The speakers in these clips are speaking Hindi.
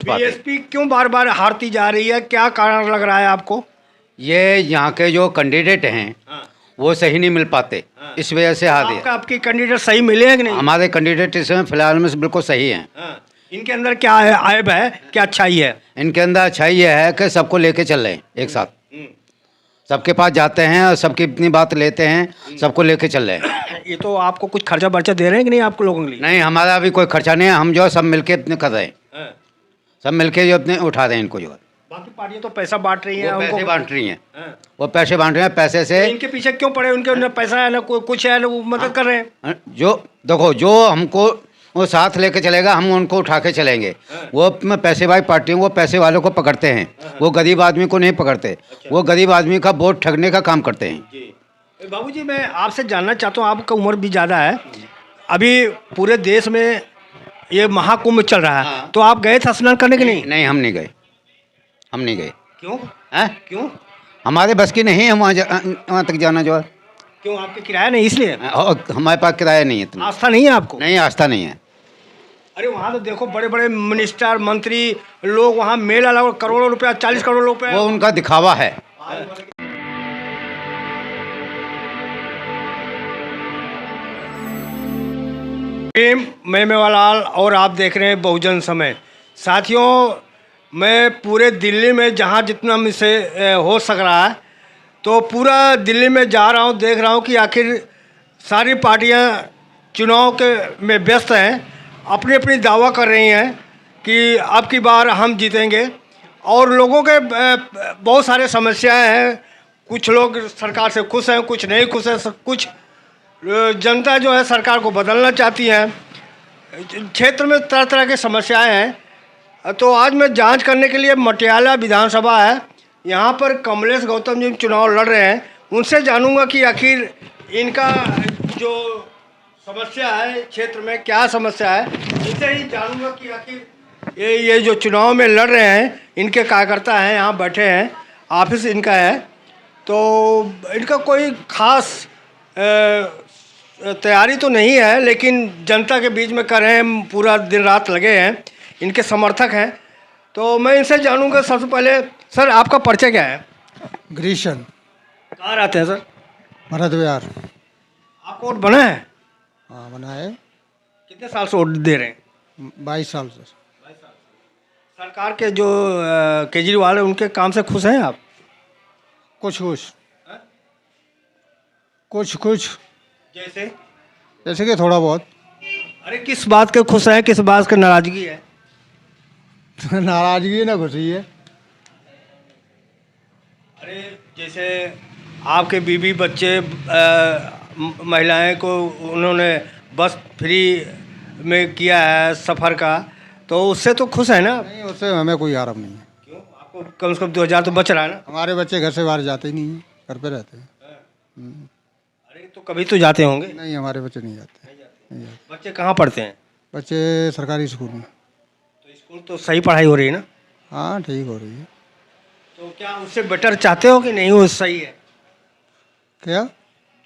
बीएसपी क्यों बार बार हारती जा रही है, क्या कारण लग रहा है आपको? ये यहाँ के जो कैंडिडेट हैं वो सही नहीं मिल पाते, इस वजह से हार दिया। आपकी कैंडिडेट सही मिले हैं कि नहीं? हमारे कैंडिडेट इसमें फिलहाल में बिल्कुल सही हैं। इनके अंदर क्या है, ऐब है, क्या अच्छाई है? इनके अंदर अच्छाई ये है कि सबको लेके चल रहे हैं एक साथ, सबके पास जाते हैं और सबकी इतनी बात लेते हैं, सबको लेके चल रहे हैं। ये तो आपको कुछ खर्चा बर्चा दे रहे हैं कि नहीं आपको लोगों के लिए? नहीं, हमारा अभी कोई खर्चा नहीं है, हम जो है सब मिलके अपने कर रहे हैं, सब मिलके जो अपने उठा रहे हैं इनको। जो है बाकी पार्टियां तो पैसा बांट रही हैं, वो पैसे उनको बांट रही हैं, वो पैसे बांट रहे हैं, पैसे से इनके पीछे क्यों पड़े? उनके ना पैसा है ना कुछ है ना, वो मदद कर रहे हैं। जो देखो, जो हमको वो साथ लेके चलेगा, हम उनको उठा के चलेंगे। वो पैसे वाली पार्टी, वो पैसे वालों को पकड़ते हैं, वो गरीब आदमी को नहीं पकड़ते। वो गरीब आदमी का वोट ठगने का काम करते हैं। बाबूजी, मैं आपसे जानना चाहता हूँ, आपका उम्र भी ज़्यादा है, अभी पूरे देश में ये महाकुंभ चल रहा है, तो आप गए थे स्नान करने के नहीं? नहीं, हम नहीं गए, हम नहीं गए। क्यों? हैं? क्यों? हमारे बस की नहीं है वहाँ तक जाना। जो है क्यों, आपके किराया नहीं इसलिए? हमारे पास किराया नहीं है इतना। आस्था नहीं है आपको? नहीं, आस्था नहीं है। अरे वहाँ तो देखो, बड़े बड़े मिनिस्टर मंत्री लोग वहाँ मेला लगा, करोड़ों रुपया, 40 करोड़ रुपया। वो उनका दिखावा है। मैं मेवालाल और आप देख रहे हैं बहुजन समय। साथियों, मैं पूरे दिल्ली में जहाँ जितना मुझसे हो सक रहा है तो पूरा दिल्ली में जा रहा हूँ, देख रहा हूँ कि आखिर सारी पार्टियाँ चुनाव के में व्यस्त हैं, अपनी अपनी दावा कर रही हैं कि अब की बार हम जीतेंगे। और लोगों के बहुत सारे समस्याएं हैं, कुछ लोग सरकार से खुश हैं, कुछ नहीं खुश हैं, कुछ जनता जो है सरकार को बदलना चाहती है। क्षेत्र में तरह तरह की समस्याएं हैं। तो आज मैं जांच करने के लिए मटियाला विधानसभा है, यहाँ पर कमलेश गौतम जी चुनाव लड़ रहे हैं। उनसे जानूंगा कि आखिर इनका जो समस्या है क्षेत्र में क्या समस्या है, इनसे ही जानूंगा कि आखिर ये जो चुनाव में लड़ रहे हैं, इनके कार्यकर्ता हैं, यहाँ बैठे हैं, ऑफिस इनका है, तो इनका कोई खास तैयारी तो नहीं है, लेकिन जनता के बीच में कर रहे हैं, पूरा दिन रात लगे हैं, इनके समर्थक हैं। तो मैं इनसे जानूंगा। सबसे पहले सर, आपका परिचय क्या है? ग्रीशन। कहाँ रहते हैं सर? भरत विहार। आपको वोट बना है? हाँ, बना है। कितने साल से वोट दे रहे हैं? 22 साल से। सरकार के जो केजरीवाल है, उनके काम से खुश हैं आप? कुछ कुछ कुछ कुछ जैसे जैसे कि थोड़ा बहुत। अरे किस बात के खुश हैं, किस बात की नाराजगी है? नाराजगी ना खुशी है। अरे जैसे आपके बीवी बच्चे महिलाएं को उन्होंने बस फ्री में किया है सफ़र का, तो उससे तो खुश है ना? नहीं, उससे हमें कोई आराम नहीं है। क्यों? आपको कम से कम 2000 तो बच रहा है ना? हमारे बच्चे घर से बाहर जाते ही नहीं हैं, घर पे रहते हैं। अरे तो कभी तो जाते होंगे? नहीं, हमारे बच्चे नहीं जाते, नहीं जाते। बच्चे कहाँ पढ़ते हैं? बच्चे सरकारी स्कूल में। तो स्कूल तो सही पढ़ाई हो रही है ना? हाँ, ठीक हो रही है। तो क्या उससे बेटर चाहते हो कि नहीं वो सही है? क्या?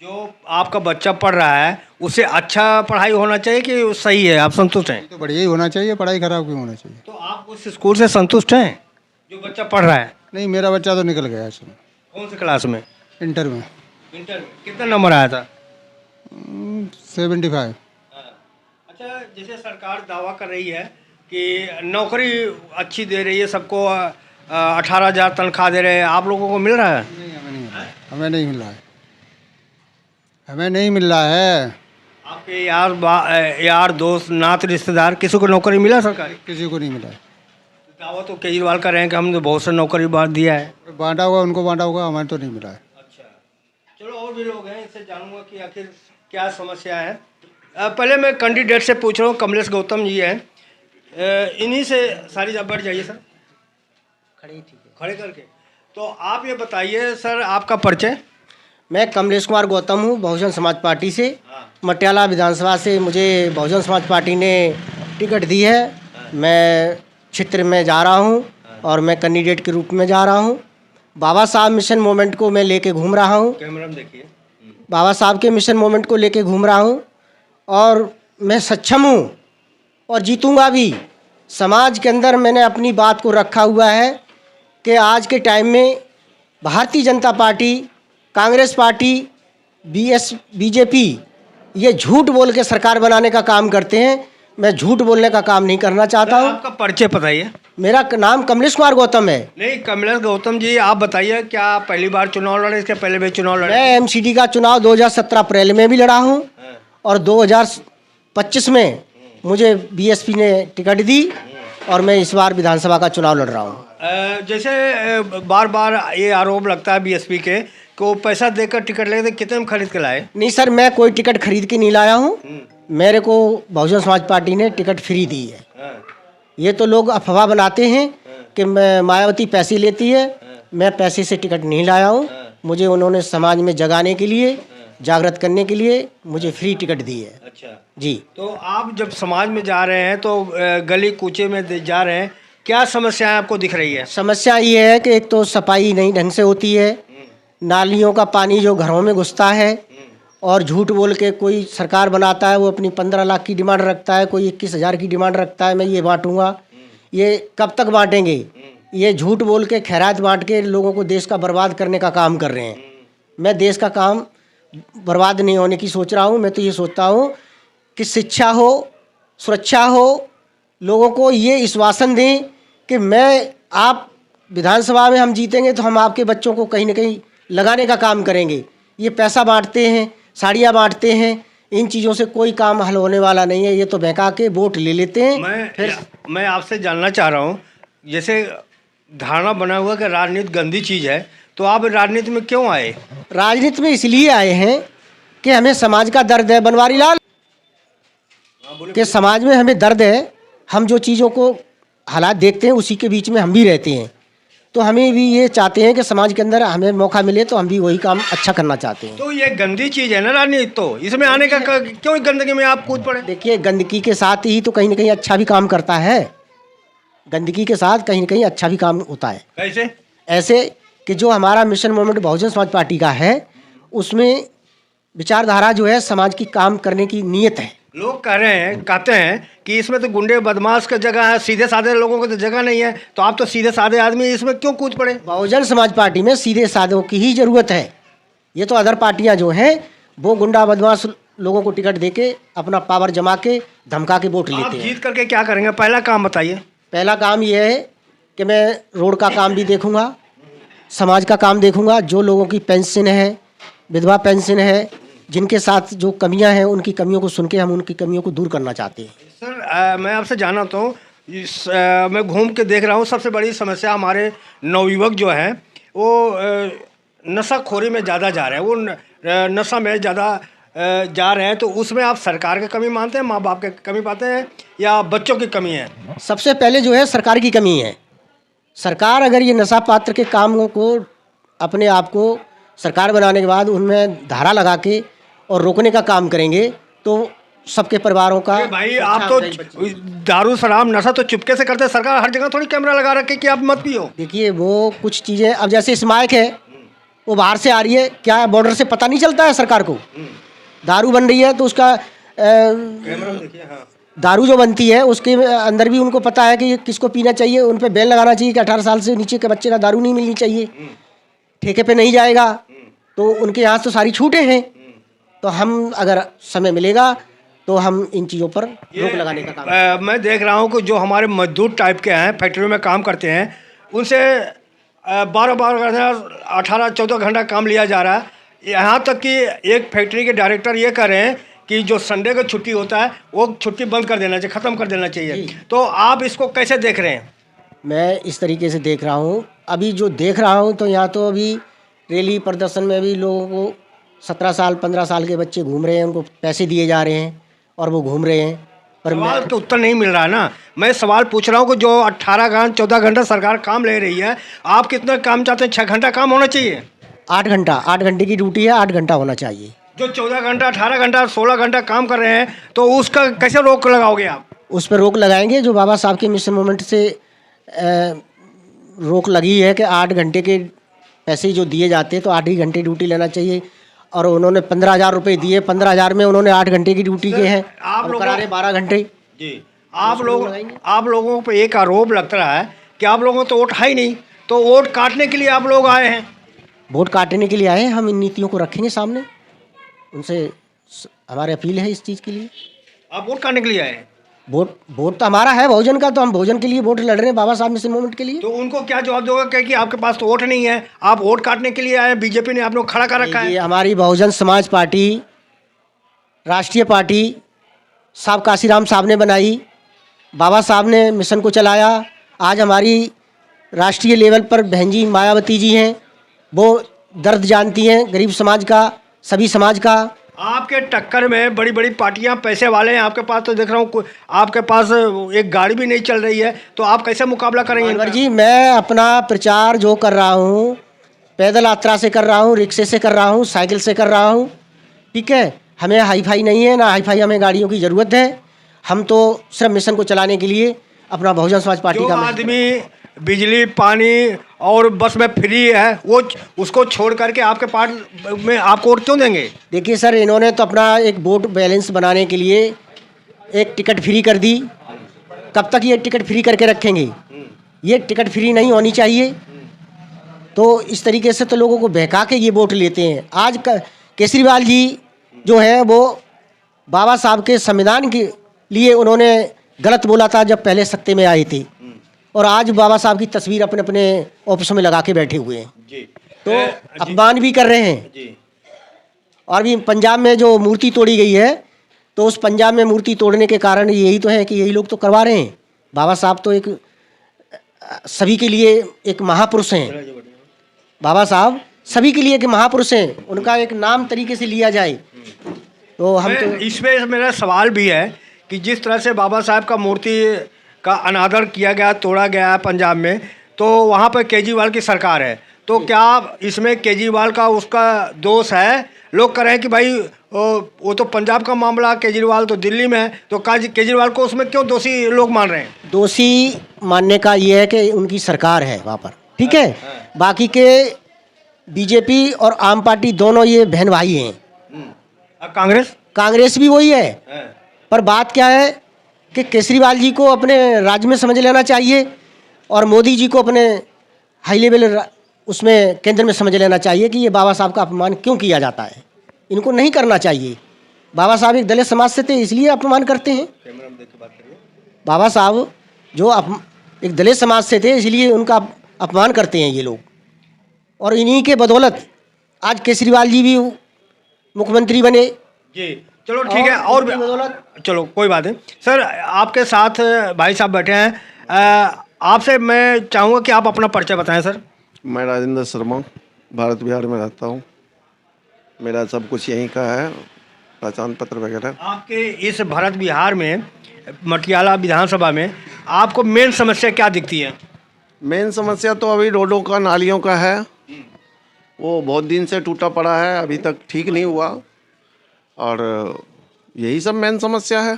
जो आपका बच्चा पढ़ रहा है उसे अच्छा पढ़ाई होना चाहिए कि वो सही है, आप संतुष्ट हैं? तो बढ़िया ही होना चाहिए, पढ़ाई खराब क्यों होना चाहिए? तो आप उस स्कूल से संतुष्ट हैं जो बच्चा पढ़ रहा है? नहीं, मेरा बच्चा तो निकल गया इसमें। कौन सी क्लास में? इंटर में। इंटर में कितना नंबर आया था? 75। अच्छा, जैसे सरकार दावा कर रही है कि नौकरी अच्छी दे रही है सबको, 18,000 तनख्वाह दे रहे हैं, आप लोगों को मिल रहा है? नहीं, हमें नहीं मिल रहा है। हमें नहीं मिल रहा है। हमें नहीं मिल रहा है। आपके यार दोस्त नात रिश्तेदार किसी को नौकरी मिला सरकारी? किसी को नहीं मिला है। दावा तो केजरीवाल कर रहे हैं कि हमने बहुत सा नौकरी बांट दिया है। बांटा होगा, उनको बांटा होगा, हमें तो नहीं मिला है। अच्छा, चलो और भी लोग हैं, इससे जानूंगा कि आखिर क्या समस्या है। पहले मैं कैंडिडेट से पूछ रहा हूँ, कमलेश गौतम जी हैं, इन्हीं से सारी बैठ जाइए सर, खड़े ठीक है। खड़े करके। तो आप ये बताइए सर, आपका परिचय? मैं कमलेश कुमार गौतम हूँ, बहुजन समाज पार्टी से। मटियाला विधानसभा से मुझे बहुजन समाज पार्टी ने टिकट दी है। मैं क्षेत्र में जा रहा हूँ और मैं कैंडिडेट के रूप में जा रहा हूँ। बाबा साहब मिशन मूवमेंट को मैं लेके घूम रहा हूँ। कैमरा में देखिए। बाबा साहब के मिशन मूवमेंट को लेके घूम रहा हूँ और मैं सक्षम हूँ और जीतूंगा भी। समाज के अंदर मैंने अपनी बात को रखा हुआ है कि आज के टाइम में Bharatiya Janata party, Congress party, BJP ये झूठ बोल के सरकार बनाने का काम करते हैं। मैं झूठ बोलने का काम नहीं करना चाहता हूँ। आपका परिचय बताइए। मेरा नाम कमलेश कुमार गौतम है। नहीं, कमलेश गौतम जी, आप बताइए, क्या पहली बार चुनाव लड़े, इसके पहले भी चुनाव लड़े? मैं एमसीडी का चुनाव 2017 अप्रैल में भी लड़ा हूँ और 2025 में मुझे बीएसपी ने टिकट दी और मैं इस बार विधानसभा का चुनाव लड़ रहा हूँ। जैसे बार बार ये आरोप लगता है बीएसपी के को पैसा देकर टिकट लेते, कितने में खरीद के लाए? नहीं सर, मैं कोई टिकट खरीद के नहीं लाया हूँ। मेरे को बहुजन समाज पार्टी ने टिकट फ्री दी है। ये तो लोग अफवाह बनाते हैं कि मैं मायावती पैसे लेती है। मैं पैसे से टिकट नहीं लाया हूँ। मुझे उन्होंने समाज में जगाने के लिए, जागृत करने के लिए मुझे फ्री टिकट दी है। अच्छा जी। तो आप जब समाज में जा रहे हैं तो गली कूचे में जा रहे हैं, क्या समस्याएं आपको दिख रही है? समस्या ये है कि एक तो सफाई नहीं ढंग से होती है, नालियों का पानी जो घरों में घुसता है, और झूठ बोल के कोई सरकार बनाता है, वो अपनी 15 लाख की डिमांड रखता है, कोई 21,000 की डिमांड रखता है, मैं ये बांटूंगा। ये कब तक बांटेंगे? ये झूठ बोल के खैरात बांट के लोगों को देश का बर्बाद करने का काम कर रहे हैं। मैं देश का काम बर्बाद नहीं होने की सोच रहा हूँ। मैं तो ये सोचता हूँ कि शिक्षा हो, सुरक्षा हो, लोगों को ये आश्वासन दें कि आप विधानसभा में हम जीतेंगे तो हम आपके बच्चों को कहीं ना कहीं लगाने का काम करेंगे। ये पैसा बांटते हैं, साड़ियाँ बांटते हैं, इन चीज़ों से कोई काम हल होने वाला नहीं है। ये तो बहका के वोट ले लेते हैं। मैं आपसे जानना चाह रहा हूँ, जैसे धारणा बना हुआ कि राजनीति गंदी चीज़ है, तो आप राजनीति में क्यों आए? राजनीति में इसलिए आए हैं कि हमें समाज का दर्द है, बनवारी लाल, कि समाज में हमें दर्द है। हम जो चीज़ों को हालात देखते हैं उसी के बीच में हम भी रहते हैं, तो हमें भी ये चाहते हैं कि समाज के अंदर हमें मौका मिले तो हम भी वही काम अच्छा करना चाहते हैं। तो ये गंदी चीज़ है ना राजनीति, तो इसमें आने का क्यों गंदगी में आप कूद पड़े? देखिए, गंदगी के साथ ही तो कहीं ना कहीं अच्छा भी काम करता है। गंदगी के साथ कहीं ना कहीं अच्छा भी काम होता है। कैसे? ऐसे कि जो हमारा mission movement Bahujan Samaj party का है, उसमें विचारधारा जो है समाज की काम करने की नीयत है। लोग कहते हैं कि इसमें तो गुंडे बदमाश का जगह है, सीधे साधे लोगों को तो जगह नहीं है, तो आप तो सीधे साधे आदमी, इसमें क्यों कूद पड़े? बहुजन समाज पार्टी में सीधे साधों की ही ज़रूरत है। ये तो अदर पार्टियां जो हैं वो गुंडा बदमाश लोगों को टिकट देके अपना पावर जमा के धमका के वोट लेते आप हैं। जीत करके क्या करेंगे? पहला काम बताइए। पहला काम ये है कि मैं रोड का काम भी देखूंगा, समाज का काम देखूंगा। जो लोगों की पेंशन है, विधवा पेंशन है, जिनके साथ जो कमियां हैं, उनकी कमियों को सुन के हम उनकी कमियों को दूर करना चाहते हैं। सर, मैं आपसे जानना चाहता हूँ, मैं घूम के देख रहा हूँ, सबसे बड़ी समस्या हमारे नवयुवक जो हैं वो नशाखोरी में ज़्यादा जा रहे हैं, वो नशा में ज़्यादा जा रहे हैं। तो उसमें आप सरकार की कमी मानते हैं, माँ बाप की कमी पाते हैं, या बच्चों की कमी है? सबसे पहले जो है सरकार की कमी है। सरकार अगर ये नशा पात्र के कामों को, अपने आप को सरकार बनाने के बाद उनमें धारा लगा के और रोकने का काम करेंगे तो सबके परिवारों का। भाई, आप तो दारू शराब नशा तो चुपके से करते हैं, सरकार हर जगह थोड़ी कैमरा लगा रखे कि आप मत पियो। देखिए, वो कुछ चीज़ें, अब जैसे स्माइक है वो बाहर से आ रही है, क्या बॉर्डर से पता नहीं चलता है सरकार को? दारू बन रही है तो उसका कैमरा देखिए। हाँ, दारू जो बनती है उसके अंदर भी उनको पता है कि किसको पीना चाहिए। उन पर बैन लगाना चाहिए कि 18 साल से नीचे के बच्चे का दारू नहीं मिलनी चाहिए, ठेके पे नहीं जाएगा। तो उनके यहाँ तो सारी छूटें हैं। तो हम अगर समय मिलेगा तो हम इन चीज़ों पर रोक लगाने का काम मैं देख रहा हूँ कि जो हमारे मजदूर टाइप के हैं, फैक्ट्री में काम करते हैं, उनसे 12-12 घंटा, 18-14 घंटा काम लिया जा रहा है। यहाँ तक कि एक फैक्ट्री के डायरेक्टर ये कह रहे हैं कि जो संडे का छुट्टी होता है वो छुट्टी बंद कर देना चाहिए, ख़त्म कर देना चाहिए। तो आप इसको कैसे देख रहे हैं? मैं इस तरीके से देख रहा हूँ, अभी जो देख रहा हूँ तो यहाँ तो अभी रैली प्रदर्शन में भी लोगों को 17 साल 15 साल के बच्चे घूम रहे हैं, उनको पैसे दिए जा रहे हैं और वो घूम रहे हैं। पर सवाल तो उत्तर नहीं मिल रहा है ना। मैं सवाल पूछ रहा हूँ कि जो 18 घंटा 14 घंटा सरकार काम ले रही है, आप कितना काम चाहते हैं? 6 घंटा काम होना चाहिए। 8 घंटा, 8 घंटे की ड्यूटी है, 8 घंटा होना चाहिए। जो 14 घंटा 18 घंटा 16 घंटा काम कर रहे हैं, तो उसका कैसे रोक लगाओगे आप? उस पर रोक लगाएंगे। जो बाबा साहब के मिशन मूवमेंट से रोक लगी है कि 8 घंटे के पैसे जो दिए जाते हैं तो 8 ही घंटे ड्यूटी लेना चाहिए। और उन्होंने 15,000 रुपये दिए, 15,000 में उन्होंने 8 घंटे की ड्यूटी के हैं, आप करा रहे 12 घंटे। जी, आप लोगों पे एक आरोप लगता रहा है कि आप लोगों को तो वोट है ही नहीं, तो वोट काटने के लिए आप लोग आए हैं। वोट काटने के लिए आए हैं, हम इन नीतियों को रखेंगे सामने, उनसे हमारी अपील है इस चीज़ के लिए। आप वोट काटने के लिए आए हैं, वोट तो हमारा है बहुजन का, तो हम बहुजन के लिए वोट लड़ रहे हैं, बाबा साहब मिशन मूवमेंट के लिए। तो उनको क्या जवाब दोगे कि आपके पास तो वोट नहीं है, आप वोट काटने के लिए आए हैं, बीजेपी ने आप लोग खड़ा कर रखा ये है। हमारी बहुजन समाज पार्टी राष्ट्रीय पार्टी साहब काशीराम साहब ने बनाई, बाबा साहब ने मिशन को चलाया। आज हमारी राष्ट्रीय लेवल पर बहन जी मायावती जी हैं, वो दर्द जानती हैं गरीब समाज का, सभी समाज का। आपके टक्कर में बड़ी बड़ी पार्टियां पैसे वाले हैं, आपके पास तो देख रहा हूँ आपके पास एक गाड़ी भी नहीं चल रही है, तो आप कैसे मुकाबला करेंगे अनवर इनका? जी, मैं अपना प्रचार जो कर रहा हूँ, पैदल यात्रा से कर रहा हूँ, रिक्शे से कर रहा हूँ, साइकिल से कर रहा हूँ, ठीक है। हमें हाई फाई नहीं है, ना हाई फाई हमें गाड़ियों की ज़रूरत है। हम तो सिर्फ मिशन को चलाने के लिए अपना बहुजन समाज पार्टी जो का आदमी बिजली पानी और बस में फ्री है, वो उसको छोड़ करके आपके पार्टी में आपको वोट क्यों देंगे? देखिए सर, इन्होंने तो अपना एक वोट बैलेंस बनाने के लिए एक टिकट फ्री कर दी। कब तक ये टिकट फ्री करके रखेंगे? ये टिकट फ्री नहीं होनी चाहिए। तो इस तरीके से तो लोगों को बहका के ये वोट लेते हैं। आज केजरीवाल जी जो है वो बाबा साहब के संविधान के लिए उन्होंने गलत बोला था जब पहले सत्ते में आए थे, और आज बाबा साहब की तस्वीर अपने अपने ऑफिसों में लगा के बैठे हुए हैं जी। तो अपमान भी कर रहे हैं जी। और भी पंजाब में जो मूर्ति तोड़ी गई है, तो उस पंजाब में मूर्ति तोड़ने के कारण यही तो है कि यही लोग तो करवा रहे हैं। बाबा साहब तो एक सभी के लिए एक महापुरुष हैं। बाबा साहब सभी के लिए एक महापुरुष हैं, उनका एक नाम तरीके से लिया जाए तो हम तो इसमें मेरा सवाल भी है कि जिस तरह से बाबा साहब का मूर्ति का अनादर किया गया, तोड़ा गया पंजाब में, तो वहाँ पर केजरीवाल की सरकार है, तो क्या इसमें केजरीवाल का उसका दोष है? लोग कह रहे हैं कि भाई वो तो पंजाब का मामला, केजरीवाल तो दिल्ली में है, तो केजरीवाल को उसमें क्यों दोषी लोग मान रहे हैं? दोषी मानने का ये है कि उनकी सरकार है वहाँ पर, ठीक है। बाकी के बीजेपी और आम पार्टी दोनों ये बहन भाई हैं। कांग्रेस भी वही है। पर बात क्या है कि केजरीवाल जी को अपने राज्य में समझ लेना चाहिए और मोदी जी को अपने हाई लेवल उसमें केंद्र में समझ लेना चाहिए कि ये बाबा साहब का अपमान क्यों किया जाता है। इनको नहीं करना चाहिए। बाबा साहब एक दलित समाज से थे, इसलिए अपमान करते हैं। बाबा साहब जो एक दलित समाज से थे, इसलिए उनका अपमान करते हैं ये लोग, और इन्हीं के बदौलत आज केजरीवाल जी भी मुख्यमंत्री बने। जी चलो ठीक है। और चलो कोई बात नहीं सर, आपके साथ भाई साहब बैठे हैं, आपसे मैं चाहूँगा कि आप अपना परिचय बताएं सर। मैं राजेंद्र शर्मा भारत बिहार में रहता हूँ। मेरा सब कुछ यहीं का है, पहचान पत्र वगैरह। आपके इस भारत बिहार में मटियाला विधानसभा में आपको मेन समस्या क्या दिखती है? मेन समस्या तो अभी रोडों का, नालियों का है। वो बहुत दिन से टूटा पड़ा है, अभी तक ठीक नहीं हुआ, और यही सब मेन समस्या है।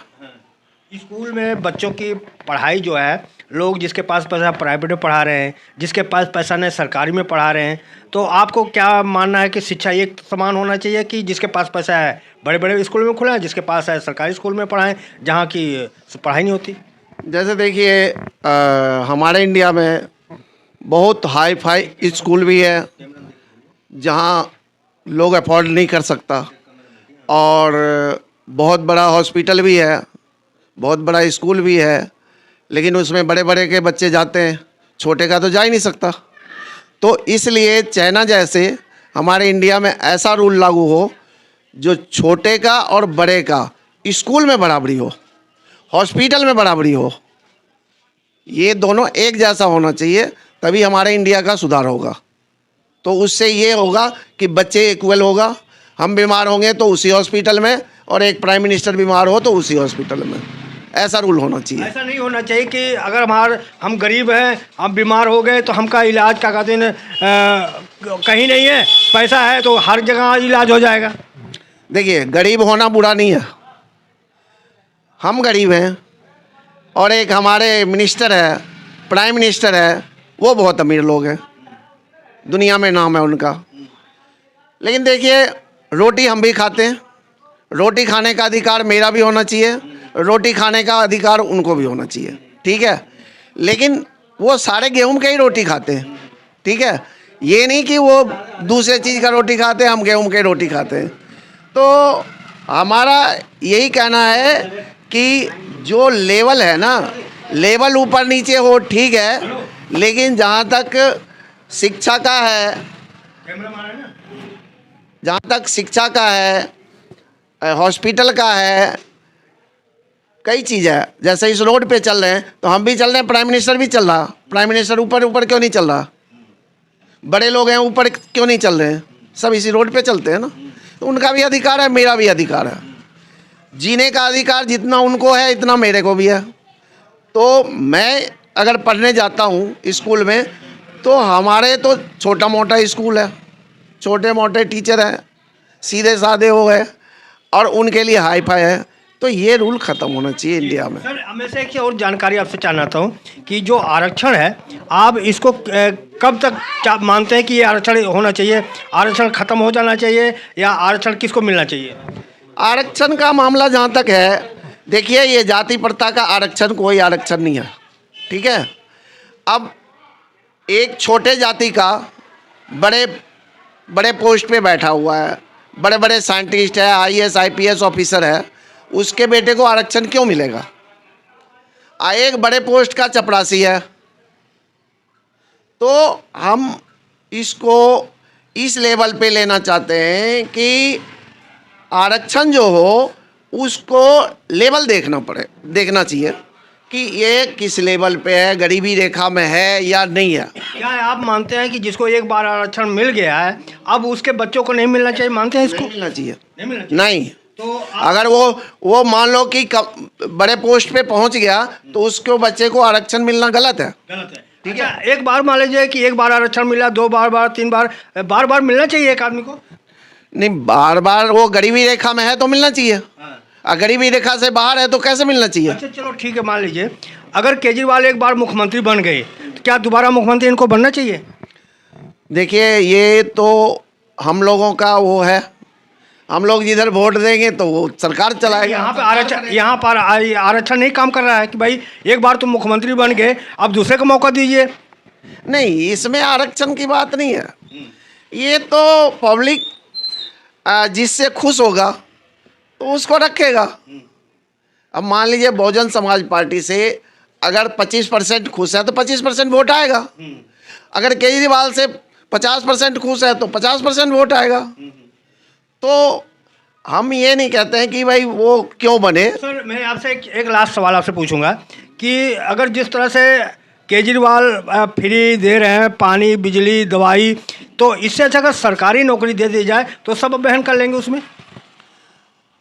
स्कूल में बच्चों की पढ़ाई जो है, लोग जिसके पास पैसा प्राइवेट में पढ़ा रहे हैं, जिसके पास पैसा नहीं सरकारी में पढ़ा रहे हैं, तो आपको क्या मानना है कि शिक्षा एक समान होना चाहिए कि जिसके पास पैसा है बड़े बड़े स्कूल में खुला है, जिसके पास है सरकारी स्कूल में पढ़ाएं जहाँ की पढ़ाई नहीं होती? जैसे देखिए, हमारे इंडिया में बहुत हाई फाई स्कूल भी है जहाँ लोग अफोर्ड नहीं कर सकता, और बहुत बड़ा हॉस्पिटल भी है, बहुत बड़ा स्कूल भी है, लेकिन उसमें बड़े बड़े के बच्चे जाते हैं, छोटे का तो जा ही नहीं सकता। तो इसलिए चाइना जैसे हमारे इंडिया में ऐसा रूल लागू हो जो छोटे का और बड़े का स्कूल में बराबरी हो, हॉस्पिटल में बराबरी हो, ये दोनों एक जैसा होना चाहिए, तभी हमारे इंडिया का सुधार होगा। तो उससे ये होगा कि बच्चे इक्वल होगा, हम बीमार होंगे तो उसी हॉस्पिटल में, और एक प्राइम मिनिस्टर बीमार हो तो उसी हॉस्पिटल में। ऐसा रूल होना चाहिए। ऐसा नहीं होना चाहिए कि अगर हम गरीब हैं, हम बीमार हो गए तो हमका इलाज क्या कहते हैं कहीं नहीं है, पैसा है तो हर जगह इलाज हो जाएगा। देखिए, गरीब होना बुरा नहीं है। हम गरीब हैं और एक हमारे मिनिस्टर है, प्राइम मिनिस्टर है, वो बहुत अमीर लोग हैं, दुनिया में नाम है उनका। लेकिन देखिए, रोटी हम भी खाते हैं, रोटी खाने का अधिकार मेरा भी होना चाहिए रोटी खाने का अधिकार उनको भी होना चाहिए, ठीक है। लेकिन वो सारे गेहूं के ही रोटी खाते हैं, ठीक है। ये नहीं कि वो दूसरे चीज़ का रोटी खाते हैं, हम गेहूं के रोटी खाते हैं। तो हमारा यही कहना है कि जो लेवल है ना, लेवल ऊपर नीचे हो ठीक है, लेकिन जहाँ तक शिक्षा का है, जहाँ तक शिक्षा का है, हॉस्पिटल का है, कई चीज़ है। जैसे इस रोड पे चल रहे हैं तो हम भी चल रहे हैं, प्राइम मिनिस्टर भी चल रहा। प्राइम मिनिस्टर ऊपर ऊपर क्यों नहीं चल रहा? बड़े लोग हैं ऊपर क्यों नहीं चल रहे हैं? सब इसी रोड पे चलते हैं ना। तो उनका भी अधिकार है, मेरा भी अधिकार है। जीने का अधिकार जितना उनको है इतना मेरे को भी है। तो मैं अगर पढ़ने जाता हूँ स्कूल में तो हमारे तो छोटा मोटा स्कूल है, छोटे मोटे टीचर हैं, सीधे साधे वो है, और उनके लिए हाई फाई है। तो ये रूल ख़त्म होना चाहिए इंडिया में। सर मैं से एक और जानकारी आपसे जानना चाहता हूँ कि जो आरक्षण है आप इसको कब तक मानते हैं कि ये आरक्षण होना चाहिए? आरक्षण खत्म हो जाना चाहिए या आरक्षण किसको मिलना चाहिए? आरक्षण का मामला जहाँ तक है, देखिए ये जाति प्रथा का आरक्षण कोई आरक्षण नहीं है, ठीक है। अब एक छोटे जाति का बड़े बड़े पोस्ट पे बैठा हुआ है, बड़े बड़े साइंटिस्ट है, IAS IPS ऑफिसर है, उसके बेटे को आरक्षण क्यों मिलेगा? एक बड़े पोस्ट का चपरासी है। तो हम इसको इस लेवल पे लेना चाहते हैं कि आरक्षण जो हो उसको लेवल देखना चाहिए कि ये किस लेवल पे है, गरीबी रेखा में है या नहीं है। क्या आप मानते हैं कि जिसको एक बार आरक्षण मिल गया है अब उसके बच्चों को नहीं मिलना चाहिए? मानते हैं इसको? नहीं मिलना चाहिए, नहीं मिलना चाहिए। नहीं। तो अगर वो मान लो कि बड़े पोस्ट पे पहुंच गया तो उसके बच्चे को आरक्षण मिलना गलत है। गलत है, ठीक है। एक बार मान लीजिए कि एक बार आरक्षण मिला, 2 बार 3 बार बार मिलना चाहिए एक आदमी को? नहीं, बार बार वो गरीबी रेखा में है तो मिलना चाहिए। गरीबी रेखा से बाहर है तो कैसे मिलना चाहिए? अच्छा चलो ठीक है, मान लीजिए अगर केजरीवाल एक बार मुख्यमंत्री बन गए तो क्या दोबारा मुख्यमंत्री इनको बनना चाहिए? देखिए ये तो हम लोगों का वो है, हम लोग जिधर वोट देंगे तो वो सरकार चलाएगा। यहाँ पर आरक्षण नहीं काम कर रहा है कि भाई एक बार तुम मुख्यमंत्री बन गए अब दूसरे को मौका दीजिए। नहीं, इसमें आरक्षण की बात नहीं है। ये तो पब्लिक जिससे खुश होगा तो उसको रखेगा। अब मान लीजिए बहुजन समाज पार्टी से अगर 25% खुश है तो 25% वोट आएगा। अगर केजरीवाल से 50% खुश है तो 50% वोट आएगा। तो हम ये नहीं कहते हैं कि भाई वो क्यों बने। सर मैं आपसे एक लास्ट सवाल आपसे पूछूंगा कि अगर जिस तरह से केजरीवाल फ्री दे रहे हैं पानी, बिजली, दवाई, तो इससे अच्छा अगर सरकारी नौकरी दे दी जाए तो सब बहन कर लेंगे उसमें?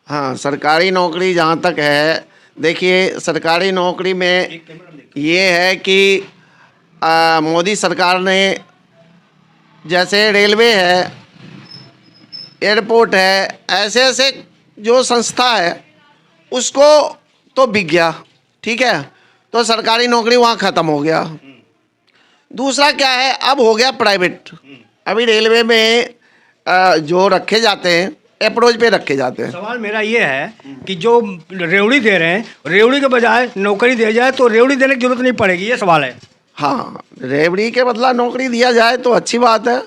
हाँ, सरकारी नौकरी जहाँ तक है, देखिए सरकारी नौकरी में ये है कि मोदी सरकार ने जैसे रेलवे है, एयरपोर्ट है, ऐसे ऐसे जो संस्था है उसको तो बिक गया, ठीक है। तो सरकारी नौकरी वहाँ ख़त्म हो गया। दूसरा क्या है, अब हो गया प्राइवेट। अभी रेलवे में जो रखे जाते हैं अप्रोच पे रखे जाते हैं। सवाल मेरा ये है कि जो रेवड़ी दे रहे हैं, रेवड़ी के बजाय नौकरी दे जाए तो रेवड़ी देने की जरूरत नहीं पड़ेगी, ये सवाल है। हाँ, रेवड़ी के बदला नौकरी दिया जाए तो अच्छी बात है,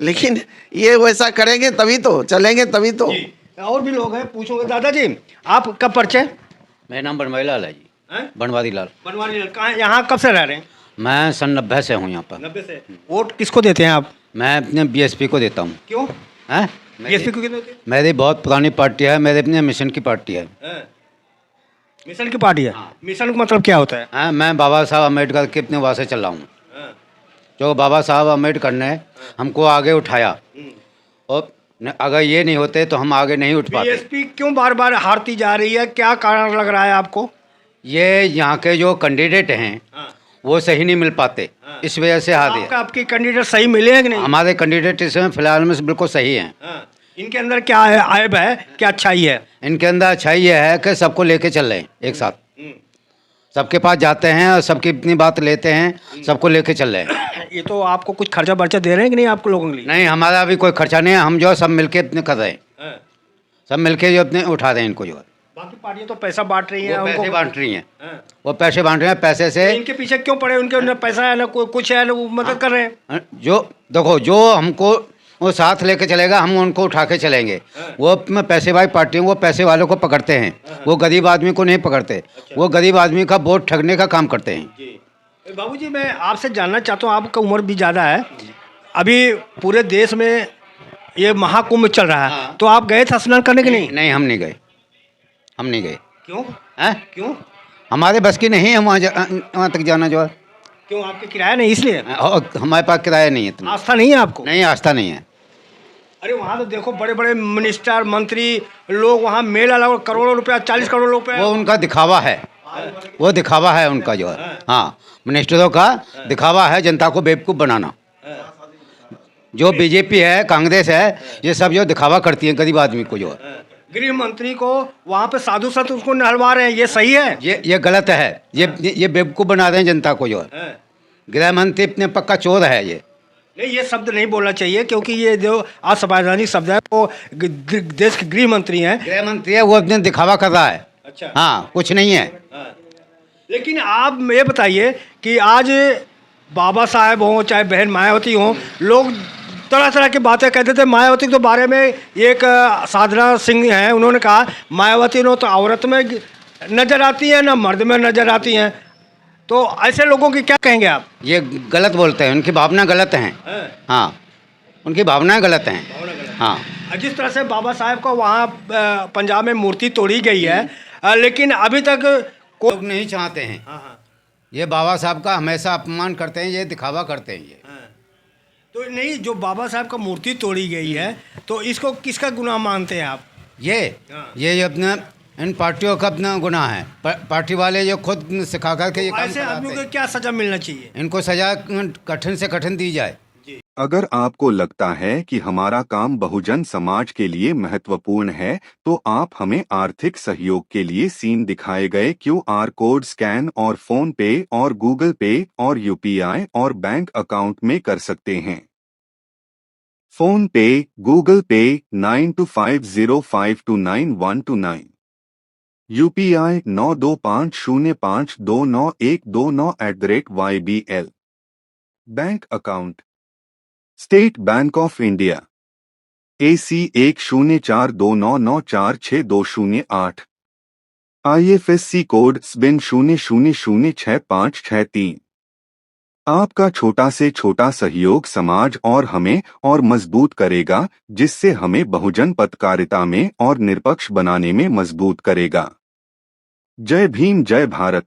लेकिन ये वैसा करेंगे तभी तो चलेंगे, तभी तो। और भी लोग हैं, पूछोगे। दादाजी आप कब परिचय? मेरा नाम बनवारी लाल है जी। बनवारी लाल। बनवारी लाल कहाँ, यहाँ कब से रह रहे हैं? मैं सन 90 से हूँ यहाँ पर। 90 से। वोट किसको देते हैं आप? मैं अपने BSP को देता हूँ। क्यों? हैं? BSP को क्यों देते हैं? मेरी बहुत पुरानी पार्टी है, मेरे अपने मिशन की पार्टी है। मिशन की पार्टी है? मिशन का मतलब क्या होता है? हाँ, मैं बाबा साहब अम्बेडकर के अपने वहाँ से चल रहा हूँ। जो बाबा साहब अम्बेडकर ने हमको आगे उठाया, और अगर ये नहीं होते तो हम आगे नहीं उठ पाते। BSP क्यों बार बार हारती जा रही है, क्या कारण लग रहा है आपको? ये यहाँ के जो कैंडिडेट हैं वो सही नहीं मिल पाते, इस वजह से हार गए। आपके कैंडिडेट सही मिले हैं कि नहीं? हमारे कैंडिडेट इस समय फिलहाल में बिल्कुल सही हैं। इनके अंदर क्या है, आयब है, क्या अच्छाई है? इनके अंदर अच्छाई ये है कि सबको लेके चल रहे हैं एक साथ, सबके पास जाते हैं और सबकी इतनी बात लेते हैं, सबको लेके चल रहे हैं। ये तो आपको कुछ खर्चा बर्चा दे रहे हैं कि नहीं आपको लोगों के लिए? नहीं, हमारा अभी कोई खर्चा नहीं है, हम जो सब मिलके अपने कर रहे हैं, सब मिलके जो अपने उठा रहे हैं इनको जो। बाकी पार्टियां तो पैसा बांट रही हैं, वो पैसे उनको बांट रही हैं, हाँ। वो पैसे बांट रहे हैं, पैसे से इनके पीछे क्यों पड़े? उनके ना पैसा है ना कुछ है ना, वो मदद कर रहे हैं। जो देखो, जो हमको वो साथ लेके चलेगा, हम उनको उठा के चलेंगे। वो पैसे वाली पार्टी, वो पैसे वालों को पकड़ते हैं, वो गरीब आदमी को नहीं पकड़ते। वो गरीब आदमी का वोट ठगने का काम करते हैं। बाबूजी, मैं आपसे जानना चाहता हूँ, आपका उम्र भी ज़्यादा है, अभी पूरे देश में ये महाकुंभ चल रहा है, हाँ। तो आप गए थे स्नान करने के नहीं? नहीं, हम नहीं गए, हम नहीं गए। क्यों? हैं? क्यों? हमारे बस की नहीं है वहाँ तक जाना, जो है। क्यों, आपके किराया नहीं इसलिए? और हमारे पास किराया नहीं है इतना। आस्था नहीं है आपको? नहीं, आस्था नहीं है। अरे वहाँ तो देखो, बड़े बड़े मिनिस्टर मंत्री लोग वहाँ मेला लगा, करोड़ों रुपया, 40 करोड़ रुपया। वो उनका दिखावा है, वो दिखावा है उनका, जो है। हाँ, मिनिस्टरों का दिखावा है, जनता को बेवकूफ़ बनाना। जो बीजेपी है, कांग्रेस है, ये सब जो दिखावा करती है गरीब आदमी को, जो है। गृह मंत्री को वहाँ पे साधु संत उसको नहलवा रहे हैं, ये सही है? ये गलत है, ये बेवकूफ़ बना रहे हैं जनता को, जो है। गृह मंत्री इतने पक्का चोर है ये। नहीं, ये शब्द नहीं बोलना चाहिए, क्योंकि ये जो असंवैधानिक शब्द है, वो देश के गृह मंत्री हैं। गृह मंत्री है, वो अपने दिखावा कर रहा है। अच्छा। हाँ, कुछ नहीं है। लेकिन आप ये बताइए कि आज बाबा साहेब हों चाहे बहन मायावती हों, लोग तरह तरह की बातें कहते थे। मायावती के बारे में एक साधना सिंह हैं, उन्होंने कहा मायावती नो तो औरत में नजर आती है, ना मर्द में नजर आती हैं। तो ऐसे लोगों की क्या कहेंगे आप? ये गलत बोलते हैं, उनकी भावना गलत हैं। हाँ, उनकी भावनाएं गलत हैं। हाँ, जिस तरह से बाबा साहेब को वहाँ पंजाब में मूर्ति तोड़ी गई है, लेकिन अभी तक लोग नहीं चाहते हैं। ये बाबा साहब का हमेशा अपमान करते हैं, ये दिखावा करते हैं ये। तो नहीं, जो बाबा साहब का मूर्ति तोड़ी गई है, तो इसको किसका गुनाह मानते हैं आप? ये अपना इन पार्टियों का अपना गुनाह है। पार्टी वाले जो खुद सिखा कर के ये काम ऐसे आदमियों को क्या सजा मिलना चाहिए? इनको सजा कठिन से कठिन दी जाए। अगर आपको लगता है कि हमारा काम बहुजन समाज के लिए महत्वपूर्ण है, तो आप हमें आर्थिक सहयोग के लिए सीन दिखाए गए QR कोड स्कैन और फोन पे और गूगल पे और UPI और बैंक अकाउंट में कर सकते हैं। फोन पे, गूगल पे 9250529129, UPI 9250529129@YBL। Bank account state bank of India AC 104299462008, IFSC code SBIN 00066563। आपका छोटा से छोटा सहयोग समाज और हमें और मजबूत करेगा, जिससे हमें बहुजन पत्रकारिता में और निष्पक्ष बनाने में मजबूत करेगा। जय भीम, जय भारत।